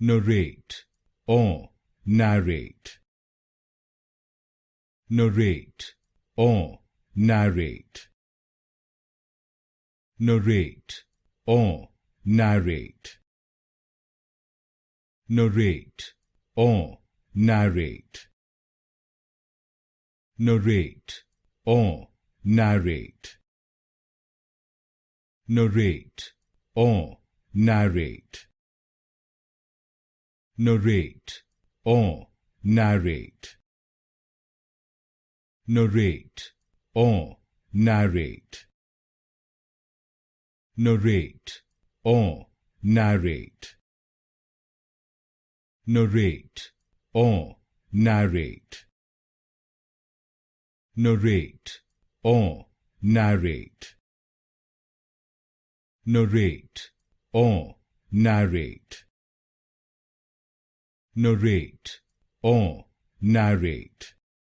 narrate or narrate, narrate or narrate, narrate or narrate, narrate or narrate, narrate or narrate, narrate or narrate, narrate or narrate, narrate or narrate, narrate or narrate, narrate or narrate, narrate or narrate, narrate or narrate, narrate or narrate,